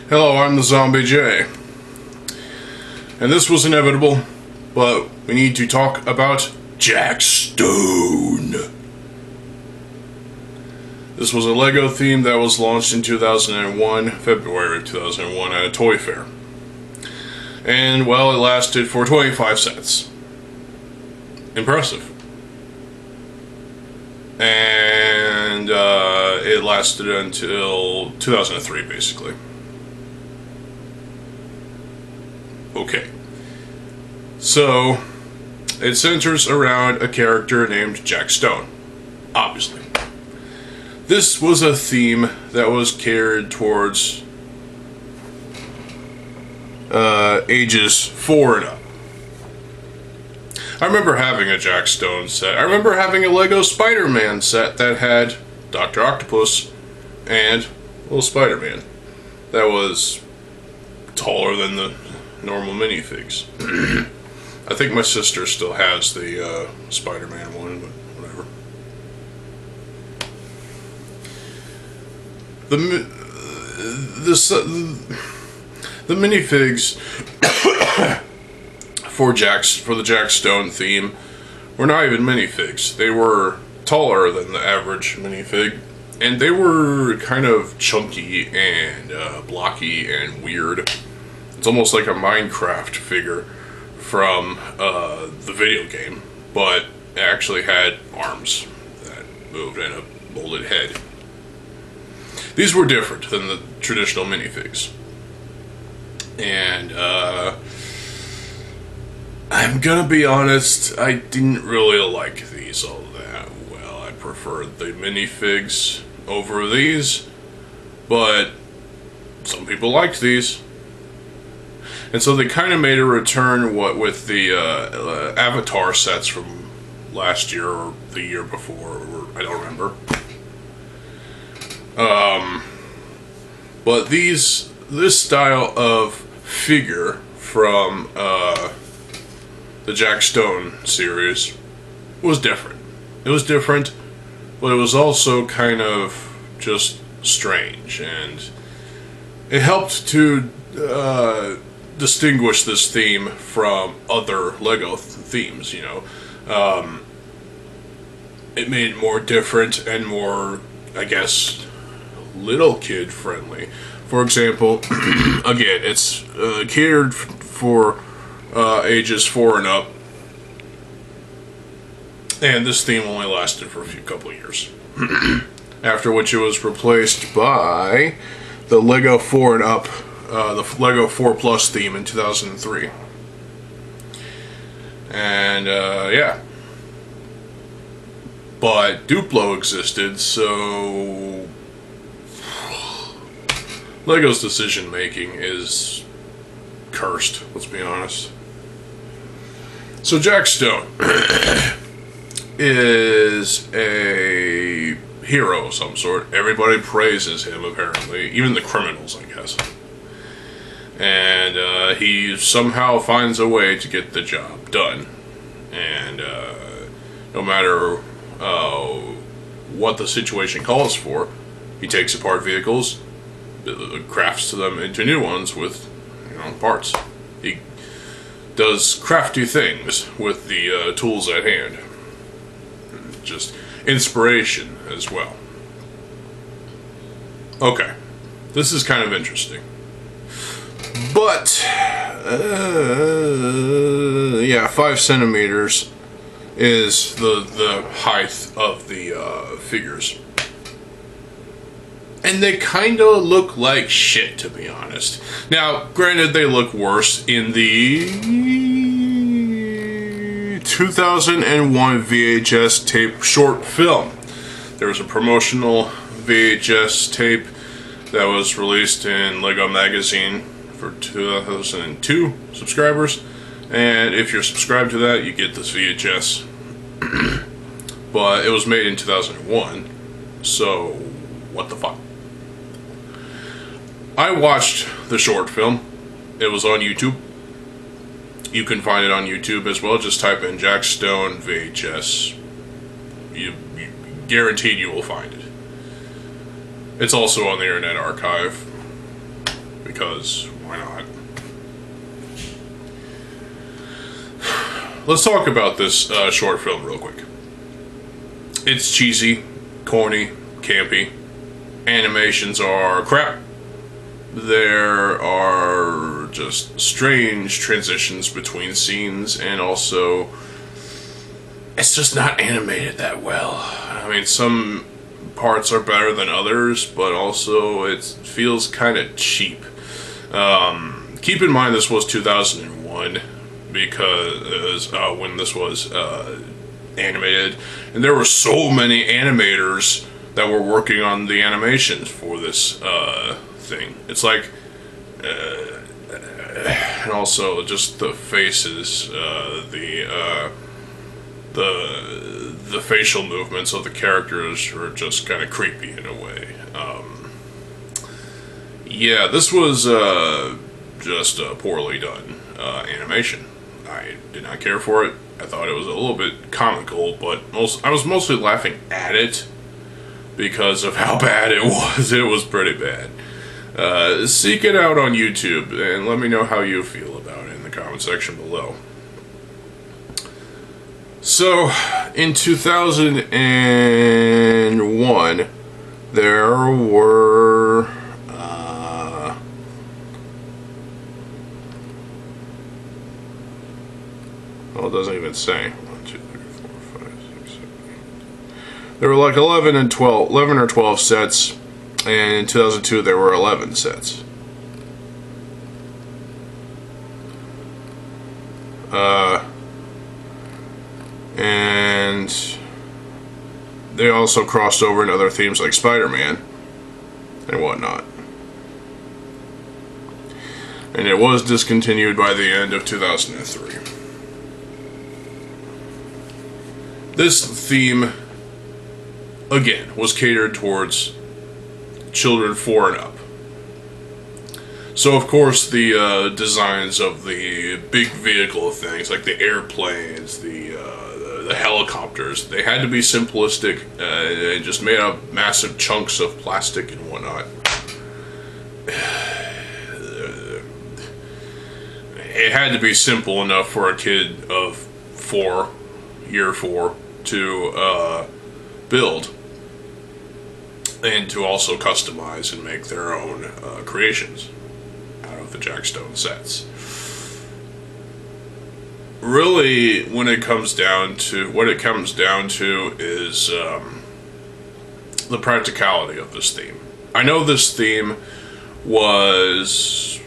Hello, I'm TheZOMBIEJ. And this was inevitable, but we need to talk about Jack Stone. This was a Lego theme that was launched in 2001, February of 2001, at a toy fair. And, well, it lasted for 25 cents. Impressive. And it lasted until 2003, basically. Okay. So, it centers around a character named Jack Stone. Obviously. This was a theme that was carried towards ages 4 and up. I remember having a Jack Stone set. I remember having a Lego Spider-Man set that had Dr. Octopus and little Spider-Man. That was taller than the normal minifigs. I think my sister still has the Spider-Man one, but whatever. The minifigs for the Jack Stone theme were not even minifigs. They were taller than the average minifig, and they were kind of chunky and blocky and weird. It's almost like a Minecraft figure from the video game, but it actually had arms that moved and a molded head. These were different than the traditional minifigs. And I'm gonna be honest, I didn't really like these all that well. I preferred the minifigs over these, but some people liked these. And so they kind of made a return with the Avatar sets from last year or the year before, or I don't remember. But this style of figure from the Jack Stone series was different. It was different, but it was also kind of just strange, and it helped to distinguish this theme from other Lego themes, you know. It made it more different and more, I guess, little kid friendly. For example, again, it's catered for ages 4 and up, and this theme only lasted for a couple of years. After which it was replaced by the Lego 4 and up, the Lego 4 Plus theme in 2003. And yeah, but Duplo existed, so Lego's decision making is cursed, let's be honest. So Jack Stone is a hero of some sort. Everybody praises him, apparently. Even the criminals, I guess. And he somehow finds a way to get the job done. And no matter what the situation calls for, he takes apart vehicles, crafts them into new ones with, parts. He does crafty things with the tools at hand. Just inspiration as well. Okay, this is kind of interesting. But, yeah, 5 centimeters is the height of the figures. And they kind of look like shit, to be honest. Now, granted, they look worse in the 2001 VHS tape short film. There was a promotional VHS tape that was released in Lego Magazine for 2002 subscribers. And if you're subscribed to that, you get this VHS. But it was made in 2001, so what the fuck? I watched the short film. It was on YouTube. You can find it on YouTube as well. Just type in Jack Stone VHS. You guaranteed you will find it. It's also on the Internet Archive. because why not? Let's talk about this short film real quick. It's cheesy, corny, campy. Animations are crap. There are just strange transitions between scenes, and also it's just not animated that well. I mean, some parts are better than others, but also it feels kind of cheap. Keep in mind this was 2001, because when this was animated, and there were so many animators that were working on the animations for this thing. It's like, and also just the faces, the facial movements of the characters were just kind of creepy in a way. Yeah, this was just a poorly done animation. I did not care for it. I thought it was a little bit comical, but I was mostly laughing at it because of how bad it was. It was pretty bad. Seek it out on YouTube and let me know how you feel about it in the comment section below. So, in 2001, there were well, it doesn't even say. 1, 2, 3, 4, 5, 6, 7, 8. There were like 11 or 12 sets, and in 2002 there were 11 sets. And they also crossed over in other themes like Spider-Man and whatnot. And it was discontinued by the end of 2003. This theme, again, was catered towards children 4 and up. So, of course, the designs of the big vehicle things, like the airplanes, the helicopters, they had to be simplistic and just made out of massive chunks of plastic and whatnot. It had to be simple enough for a kid of 4, year 4, to build and to also customize and make their own creations out of the Jack Stone sets. Really, when it comes down to what it comes down to is the practicality of this theme. I know this theme was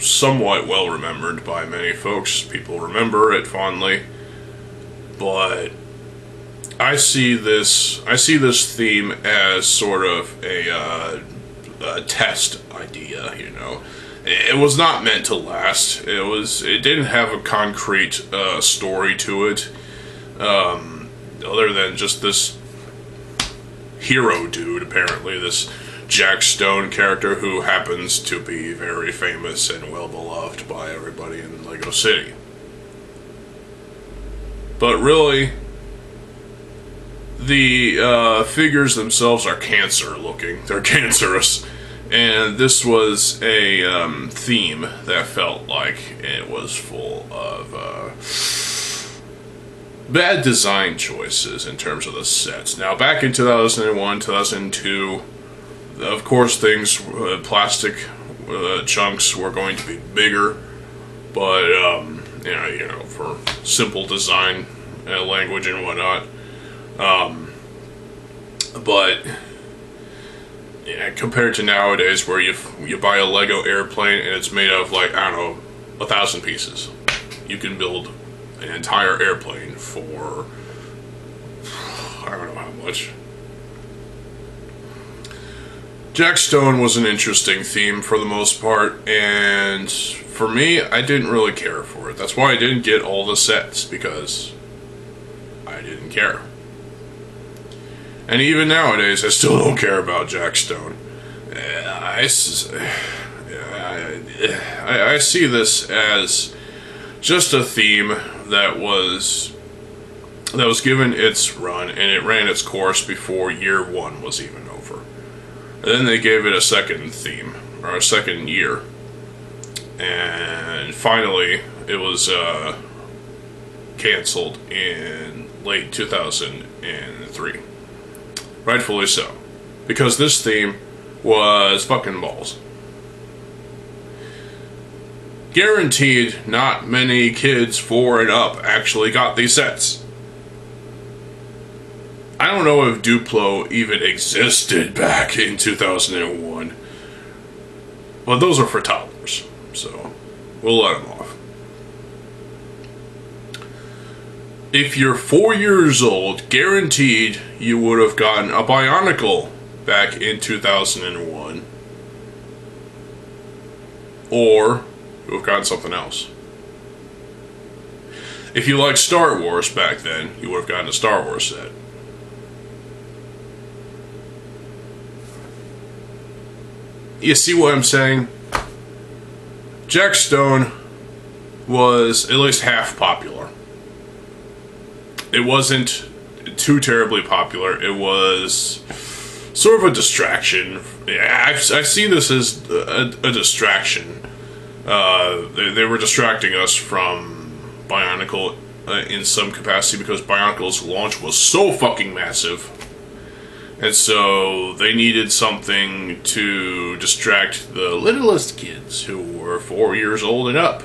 somewhat well remembered by many folks. People remember it fondly, but I see this theme as sort of a test idea, you know. It was not meant to last. It didn't have a concrete story to it, other than just this hero dude, apparently, this Jack Stone character who happens to be very famous and well beloved by everybody in Lego City. But really, the figures themselves are cancer looking. They're cancerous. And this was a theme that felt like it was full of bad design choices in terms of the sets. Now, back in 2001, 2002, of course, plastic chunks were going to be bigger, but you know, for simple design language and whatnot. But yeah, compared to nowadays, where you buy a Lego airplane and it's made of, like, I don't know, 1,000 pieces. You can build an entire airplane for I don't know how much. Jack Stone was an interesting theme for the most part, and for me, I didn't really care for it. That's why I didn't get all the sets, because I didn't care. And even nowadays, I still don't care about Jack Stone. I see this as just a theme that was given its run, and it ran its course before year 1 was even over. And then they gave it a second theme, or our second year. And finally, it was canceled in late 2003. Rightfully so. Because this theme was fucking balls. Guaranteed not many kids 4 and up actually got these sets. I don't know if Duplo even existed back in 2001. But those are for toddlers, so we'll let them off. If you're 4 years old, guaranteed you would have gotten a Bionicle back in 2001. Or you would have gotten something else. If you liked Star Wars back then, you would have gotten a Star Wars set. You see what I'm saying? Jack Stone was at least half popular. It wasn't too terribly popular. It was sort of a distraction. I've seen this as a distraction. They were distracting us from Bionicle in some capacity because Bionicle's launch was so fucking massive. And so they needed something to distract the littlest kids who were 4 years old and up.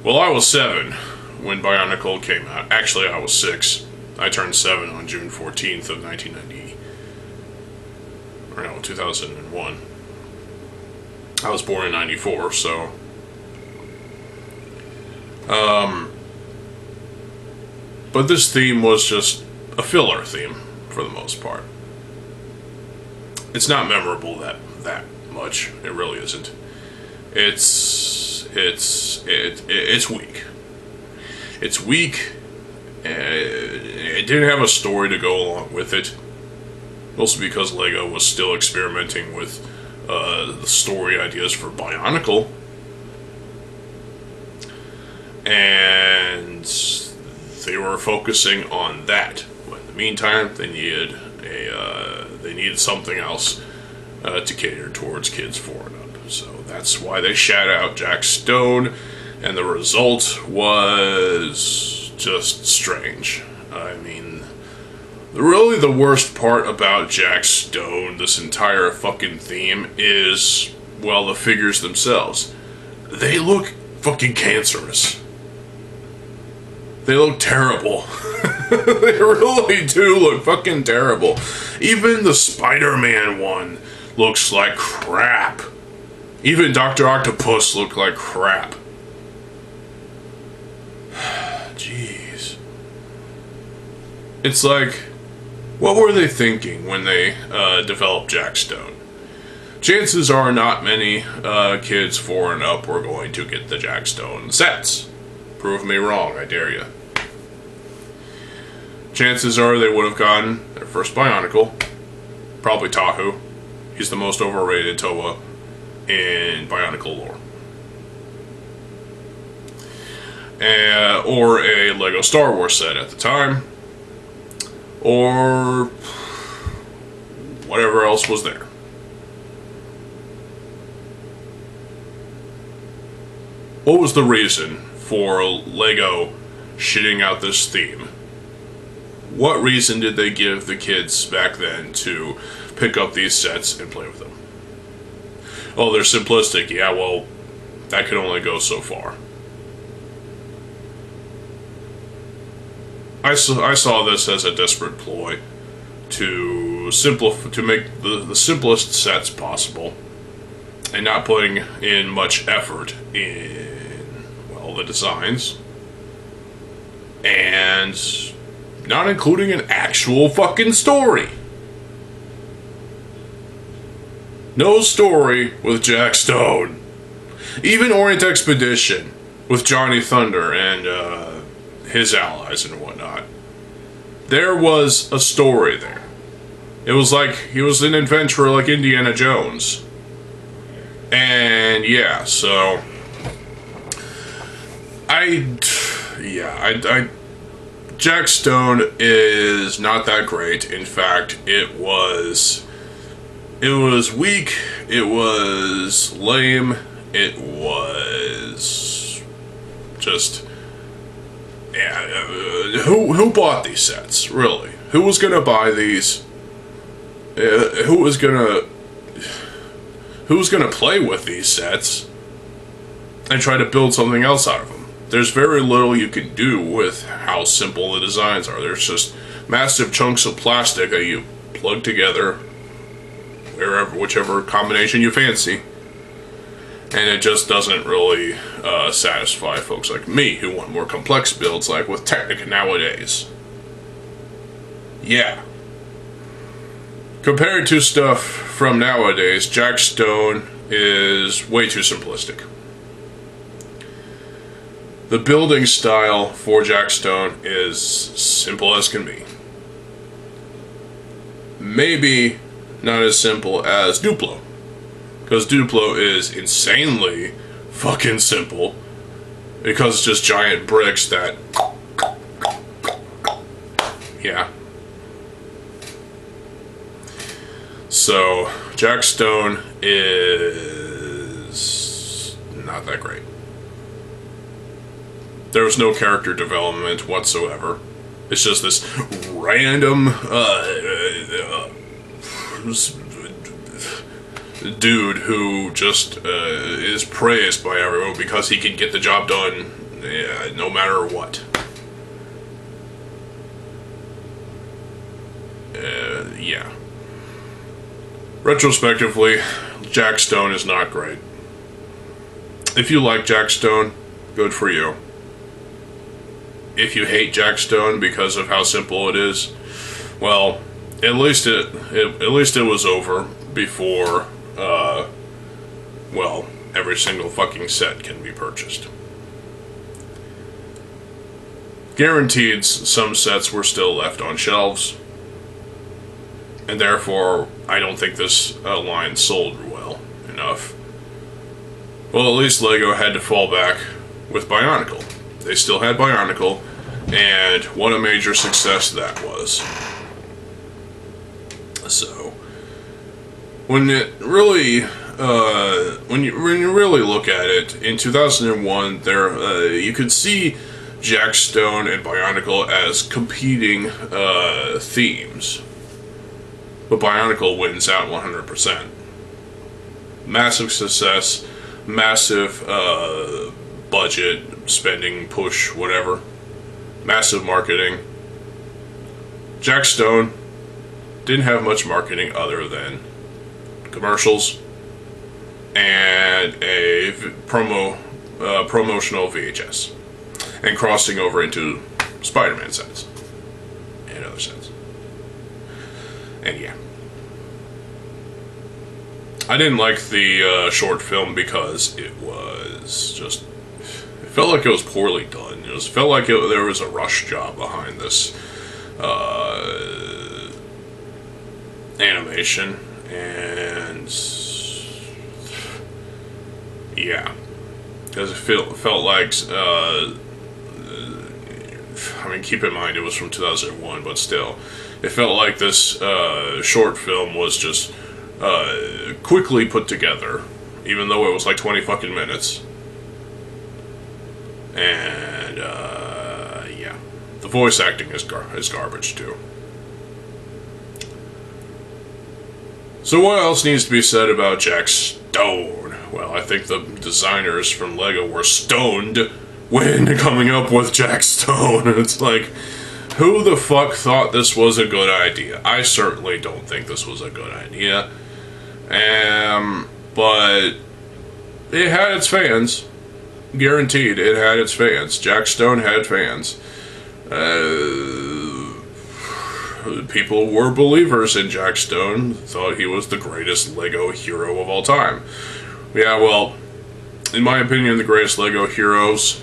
Well, I was 7 when Bionicle came out. Actually, I was 6. I turned 7 on June 14th of 1990. Or no, 2001. I was born in 94, so... But this theme was just a filler theme, for the most part. It's not memorable that much. It really isn't. It's weak. It's weak. It didn't have a story to go along with it. Mostly because Lego was still experimenting with the story ideas for Bionicle. And they were focusing on that. But in the meantime, they needed something else to cater towards kids 4 and up. So that's why they shout out Jack Stone, and the result was just strange. I mean, really the worst part about Jack Stone, this entire fucking theme, is, well, the figures themselves. They look fucking cancerous. They look terrible. They really do look fucking terrible. Even the Spider-Man one looks like crap. Even Dr. Octopus looked like crap. Jeez. It's like, what were they thinking when they developed Jack Stone? Chances are not many kids 4 and up were going to get the Jack Stone sets. Prove me wrong, I dare you. Chances are they would have gotten their first Bionicle. Probably Tahu. He's the most overrated Toa in Bionicle lore. Or a Lego Star Wars set at the time. Or whatever else was there. What was the reason for Lego shitting out this theme? What reason did they give the kids back then to pick up these sets and play with them? Oh, they're simplistic. Yeah, well, that could only go so far. I saw this as a desperate ploy to make the simplest sets possible, and not putting in much effort in, well, the designs, and not including an actual fucking story. No story with Jack Stone. Even Orient Expedition with Johnny Thunder and his allies and whatnot. There was a story there. It was like he was an adventurer like Indiana Jones. And yeah, so Jack Stone is not that great. In fact, it was It was weak, it was lame, it was just, yeah, who bought these sets, really? Who was gonna buy these? Who was gonna play with these sets and try to build something else out of them? There's very little you can do with how simple the designs are. There's just massive chunks of plastic that you plug together, whichever combination you fancy, and it just doesn't really satisfy folks like me who want more complex builds, like with Technic nowadays. Yeah. Compared to stuff from nowadays, Jack Stone is way too simplistic. The building style for Jack Stone is simple as can be. Maybe not as simple as Duplo, because Duplo is insanely fucking simple, because it's just giant bricks that, yeah. So Jack Stone is not that great. There was no character development whatsoever. It's just this random dude who just is praised by everyone because he can get the job done no matter what. Yeah. Retrospectively, Jack Stone is not great. If you like Jack Stone, good for you. If you hate Jack Stone because of how simple it is, well, at least it was over before, well, every single fucking set can be purchased. Guaranteed some sets were still left on shelves, and therefore I don't think this line sold well enough. Well, at least LEGO had to fall back with Bionicle. They still had Bionicle, and what a major success that was. So, when you really look at it, in 2001, you could see Jack Stone and Bionicle as competing themes, but Bionicle wins out 100%. Massive success, massive budget, spending, push, whatever. Massive marketing. Jack Stone didn't have much marketing other than commercials and a promotional VHS, and crossing over into Spider-Man sets and other sets. And yeah, I didn't like the short film because it was just, it felt like it was poorly done. It felt like there was a rush job behind this animation, and yeah, because it felt like, I mean, keep in mind it was from 2001, but still, it felt like this short film was just quickly put together, even though it was like 20 fucking minutes. And yeah, the voice acting is garbage too. So what else needs to be said about Jack Stone? Well, I think the designers from LEGO were stoned when coming up with Jack Stone. It's like, who the fuck thought this was a good idea? I certainly don't think this was a good idea. But it had its fans. Guaranteed, it had its fans. Jack Stone had fans. People were believers in Jack Stone, thought he was the greatest LEGO hero of all time. Yeah, well, in my opinion, the greatest LEGO heroes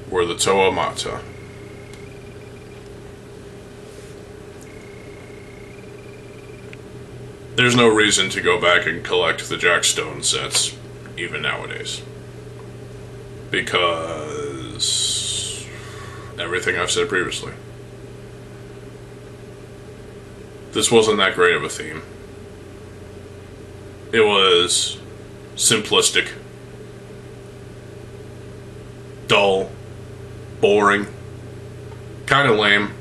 were the TheZOMBIEJ. There's no reason to go back and collect the Jack Stone sets, even nowadays. Because everything I've said previously. This wasn't that great of a theme. It was simplistic, dull, boring, kind of lame,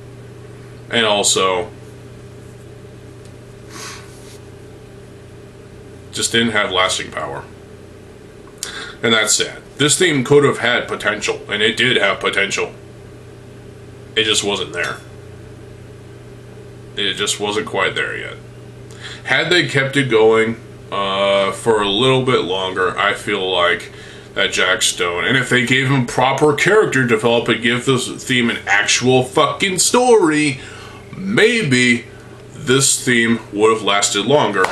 and also just didn't have lasting power. And that's sad. This theme could have had potential, and it did have potential. It just wasn't there. It just wasn't quite there yet. Had they kept it going for a little bit longer, I feel like that Jack Stone, and if they gave him proper character development, give this theme an actual fucking story, maybe this theme would have lasted longer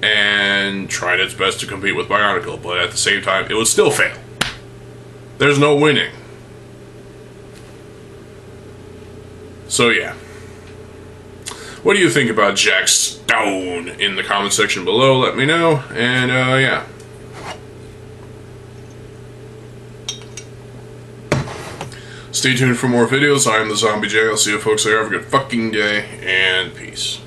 and tried its best to compete with Bionicle, but at the same time, it would still fail. There's no winning. So yeah. What do you think about Jack Stone in the comment section below? Let me know. And yeah. Stay tuned for more videos. I am TheZOMBIEJ. I'll see you folks there. Have a good fucking day, and peace.